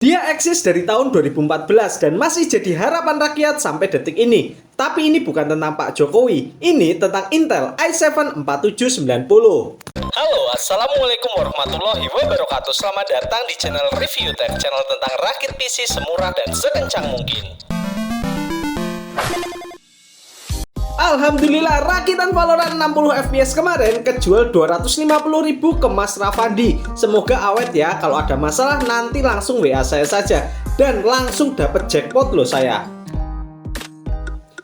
Dia eksis dari tahun 2014 dan masih jadi harapan rakyat sampai detik ini. Tapi ini bukan tentang Pak Jokowi, ini tentang Intel i7 4790. Halo, assalamualaikum warahmatullahi wabarakatuh. Selamat datang di channel Review Tech, channel tentang rakit PC semurah dan sekencang mungkin. Alhamdulillah, rakitan Valorant 60 FPS kemarin kejual 250.000 ke Mas Rafandi. Semoga awet ya, kalau ada masalah nanti langsung WA saya saja. Dan langsung dapat jackpot loh saya.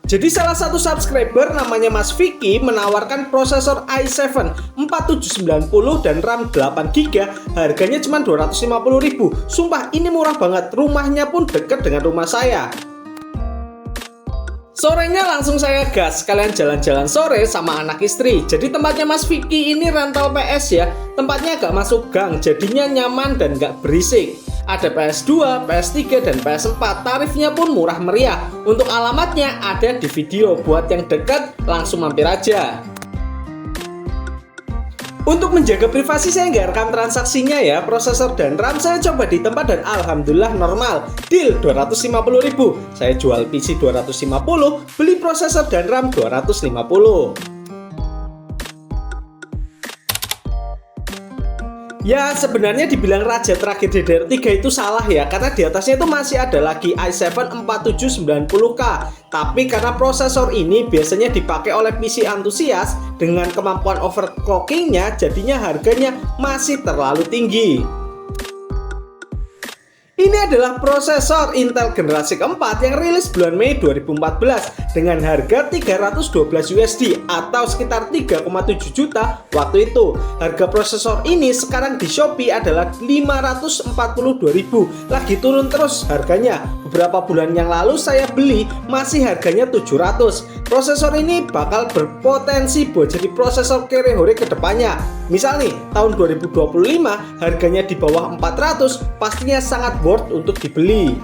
Jadi salah satu subscriber namanya Mas Vicky menawarkan prosesor i7 4790 dan RAM 8GB, harganya cuma 250.000. Sumpah ini murah banget, rumahnya pun dekat dengan rumah saya. Sorenya langsung saya gas, kalian jalan-jalan sore sama anak istri. Jadi tempatnya Mas Vicky ini rental PS ya. Tempatnya gak masuk gang, jadinya nyaman dan gak berisik. Ada PS2, PS3, dan PS4. Tarifnya pun murah meriah. Untuk alamatnya ada di video. Buat yang dekat langsung mampir aja. Untuk menjaga privasi saya nggak rekam transaksinya ya. Prosesor dan RAM saya coba di tempat dan alhamdulillah normal. Deal 250.000. Saya jual PC 250, beli prosesor dan RAM 250. Ya sebenarnya dibilang raja terakhir DDR3 itu salah ya, karena di atasnya itu masih ada lagi i7 4790K. Tapi karena prosesor ini biasanya dipakai oleh PC antusias dengan kemampuan overclockingnya, jadinya harganya masih terlalu tinggi. Ini adalah prosesor Intel generasi keempat yang rilis bulan Mei 2014 dengan harga 312 USD atau sekitar 3,7 juta waktu itu. Harga prosesor ini sekarang di Shopee adalah 542.000. Lagi turun terus harganya. Beberapa bulan yang lalu saya beli masih harganya 700. Prosesor ini bakal berpotensi buat jadi prosesor kere-hore ke depannya. Misal nih, tahun 2025 harganya di bawah 400, pastinya sangat worth untuk dibeli.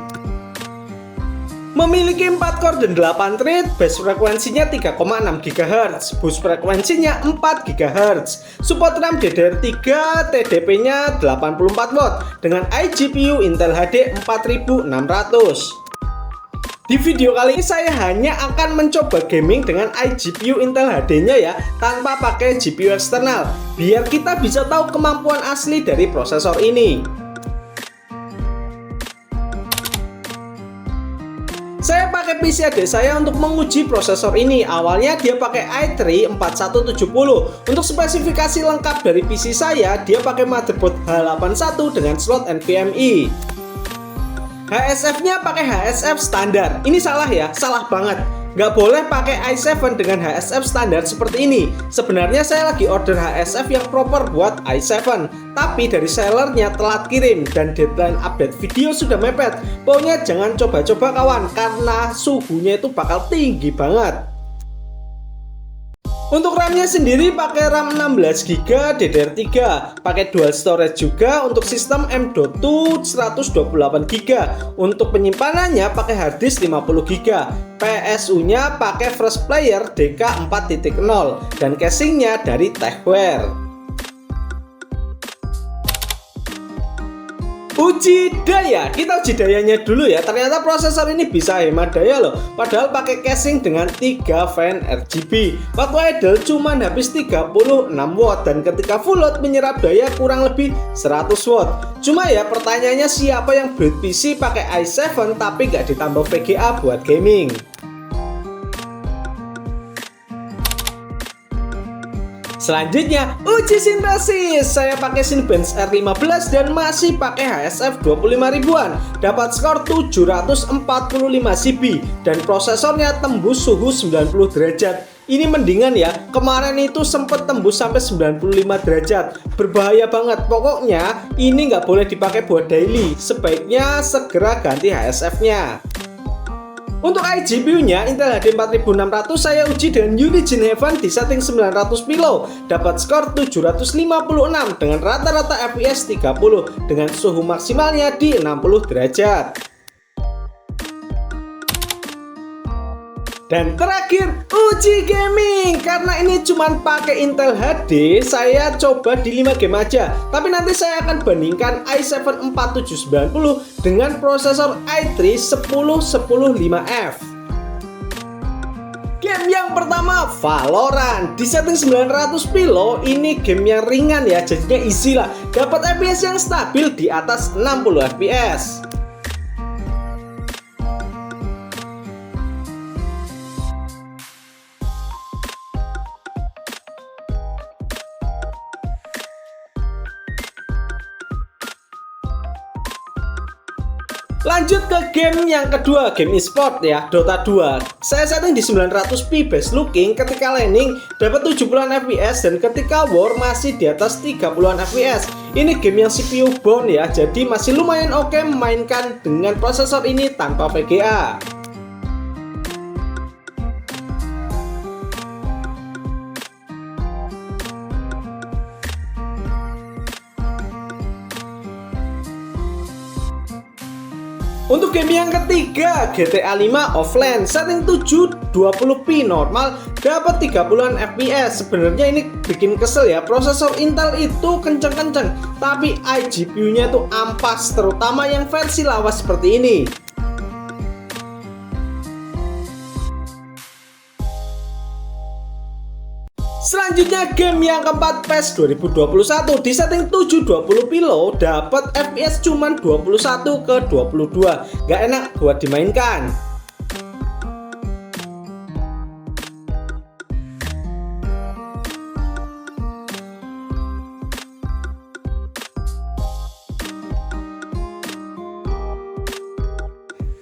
Memiliki 4 core dan 8 thread, base frekuensinya 3,6 GHz, boost frekuensinya 4 GHz, support RAM DDR3, TDP-nya 84 watt dengan iGPU Intel HD 4600. Di video kali ini saya hanya akan mencoba gaming dengan iGPU Intel HD-nya ya, tanpa pakai GPU eksternal, biar kita bisa tahu kemampuan asli dari prosesor ini. Saya pakai PC adik saya untuk menguji prosesor ini. Awalnya dia pakai i3 4170. Untuk spesifikasi lengkap dari PC saya, dia pakai motherboard H81 dengan slot NVMe. HSF-nya pakai HSF standar. Ini salah ya, salah banget. Nggak boleh pakai i7 dengan HSF standar seperti ini. Sebenarnya saya lagi order HSF yang proper buat i7, tapi dari sellernya telat kirim dan deadline update video sudah mepet. Pokoknya jangan coba-coba kawan, karena suhunya itu bakal tinggi banget. Untuk RAM-nya sendiri pakai RAM 16GB DDR3, pakai dual storage juga untuk sistem M.2 128GB. Untuk penyimpanannya pakai harddisk 50GB. PSU-nya pakai Fresh Player DK 4.0 dan casingnya dari Techware. Uji daya, kita uji dayanya dulu ya. Ternyata prosesor ini bisa hemat daya loh, padahal pakai casing dengan 3 fan RGB. Waktu idle cuma habis 36 watt dan ketika full load menyerap daya kurang lebih 100 watt. Cuma ya pertanyaannya, siapa yang build PC pakai i7 tapi nggak ditambah VGA buat gaming? Selanjutnya, uji sintesis. Saya pakai Cinebench R15 dan masih pakai HSF 25 ribuan. Dapat skor 745 CP dan prosesornya tembus suhu 90 derajat. Ini mendingan ya, kemarin itu sempat tembus sampai 95 derajat. Berbahaya banget, pokoknya ini nggak boleh dipakai buat daily. Sebaiknya segera ganti HSF-nya. Untuk iGPU-nya Intel HD 4600 saya uji dengan Unigine Heaven di setting 900 pilo. Dapat skor 756 dengan rata-rata FPS 30 dengan suhu maksimalnya di 60 derajat. Dan terakhir, uji gaming. Karena ini cuma pakai Intel HD, saya coba di 5 game aja. Tapi nanti saya akan bandingkan i7 4790 dengan prosesor i3 10105F. Game yang pertama, Valorant. Di setting 900p loh, ini game yang ringan ya, jadinya easy lah. Dapat FPS yang stabil di atas 60 FPS. Lanjut ke game yang kedua, game e-sport ya, Dota 2. Saya setting di 900p best looking, ketika landing dapat 70-an FPS dan ketika war masih di atas 30-an FPS. Ini game yang CPU bound ya, jadi masih lumayan oke memainkan dengan prosesor ini tanpa VGA. Untuk game yang ketiga, GTA 5 offline, setting 720p normal, dapat 30-an FPS. Sebenarnya ini bikin kesel ya, prosesor Intel itu kenceng-kenceng, tapi iGPU-nya tuh ampas, terutama yang versi lawas seperti ini. Selanjutnya game yang keempat, PES 2021 di setting 720p low, dapat FPS cuman 21 ke 22. Gak enak buat dimainkan.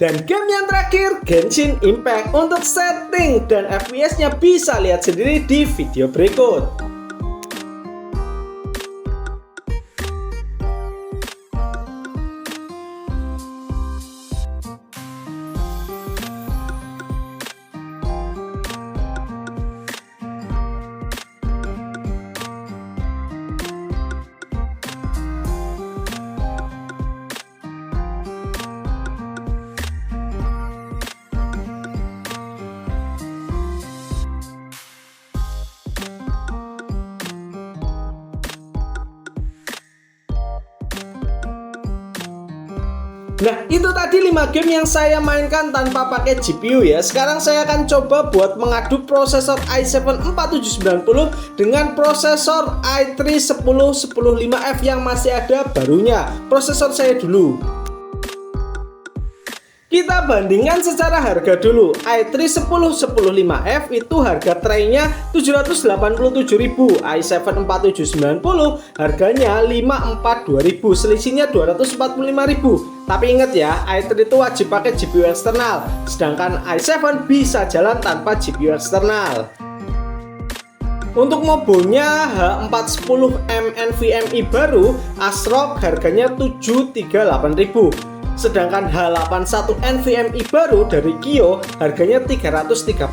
Dan game yang terakhir, Genshin Impact. Untuk setting dan FPS-nya bisa lihat sendiri di video berikut. Nah, itu tadi 5 game yang saya mainkan tanpa pakai GPU ya. Sekarang saya akan coba buat mengadu prosesor i7 4790 dengan prosesor i3 10105F yang masih ada barunya. Prosesor saya dulu. Kita bandingkan secara harga dulu. i3 10105F itu harga traynya 787.000, i7 4790 harganya 542.000, selisihnya 245.000. Tapi ingat ya, i3 itu wajib pakai GPU eksternal, sedangkan i7 bisa jalan tanpa GPU eksternal. Untuk mobonya H410M NVMe baru, ASRock harganya 738.000. Sedangkan H81 NVMe baru dari Kio harganya 335.000,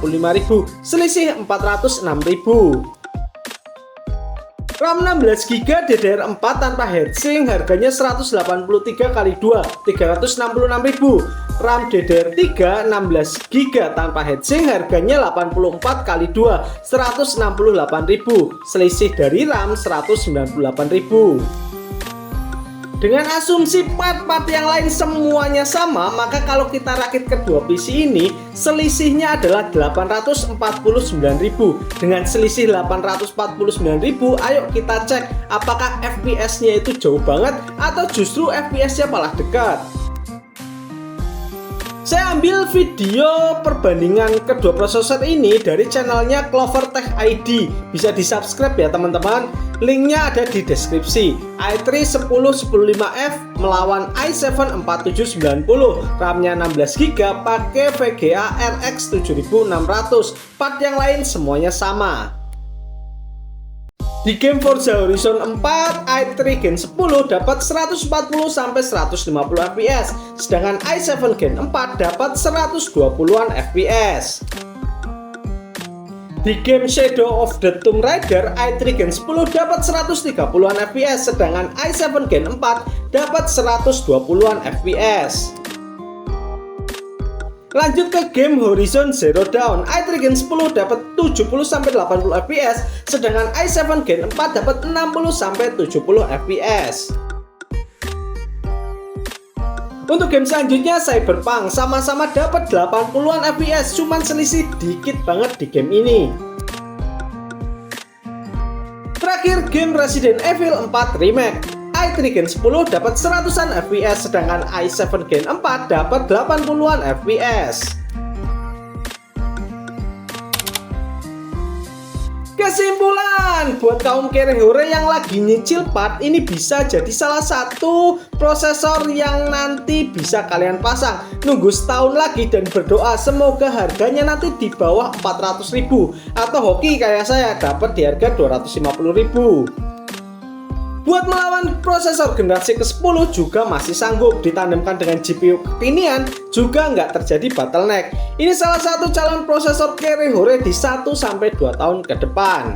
selisih 406.000. RAM 16GB DDR4 tanpa heatsink harganya 183x2, 366.000. RAM DDR3 16GB tanpa heatsink harganya 84x2, 168.000, selisih dari RAM 198.000. Dengan asumsi part-part yang lain semuanya sama, maka kalau kita rakit kedua PC ini, selisihnya adalah 849.000. Dengan selisih 849.000, ayo kita cek apakah FPS-nya itu jauh banget atau justru FPS-nya malah dekat. Saya ambil video perbandingan kedua prosesor ini dari channelnya Clover Tech ID. Bisa di subscribe ya teman-teman. Linknya ada di deskripsi. i3 10105F melawan i7 4790. RAM-nya 16GB pakai VGA RX 7600. Part yang lain semuanya sama. Di game Forza Horizon 4, i3 Gen 10 dapat 140-150 fps, sedangkan i7 Gen 4 dapat 120-an fps. Di game Shadow of the Tomb Raider, i3 Gen 10 dapat 130-an fps, sedangkan i7 Gen 4 dapat 120-an fps. Lanjut ke game Horizon Zero Dawn, i3 Gen 10 dapat 70-80 fps, sedangkan i7 Gen 4 dapat 60-70 fps. Untuk game selanjutnya Cyberpunk, sama-sama dapat 80-an fps, cuman selisih dikit banget di game ini. Terakhir game Resident Evil 4 Remake, i3 Gen 10 dapat 100-an fps, sedangkan i7 Gen 4 dapat 80-an fps. Kesimpulan, buat kaum kere hore yang lagi nyicil part, ini bisa jadi salah satu prosesor yang nanti bisa kalian pasang. Nunggu setahun lagi dan berdoa semoga harganya nanti di bawah 400.000 atau hoki kayak saya dapat di harga 250.000. Buat melawan prosesor generasi ke-10 juga masih sanggup, ditandemkan dengan GPU kekinian juga nggak terjadi bottleneck. Ini salah satu calon prosesor kere hore di 1-2 tahun ke depan.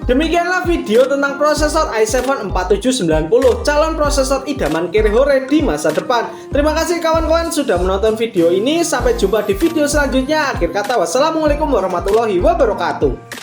Demikianlah video tentang prosesor i7 4790, calon prosesor idaman kere hore di masa depan. Terima kasih kawan-kawan sudah menonton video ini, sampai jumpa di video selanjutnya. Akhir kata, wassalamualaikum warahmatullahi wabarakatuh.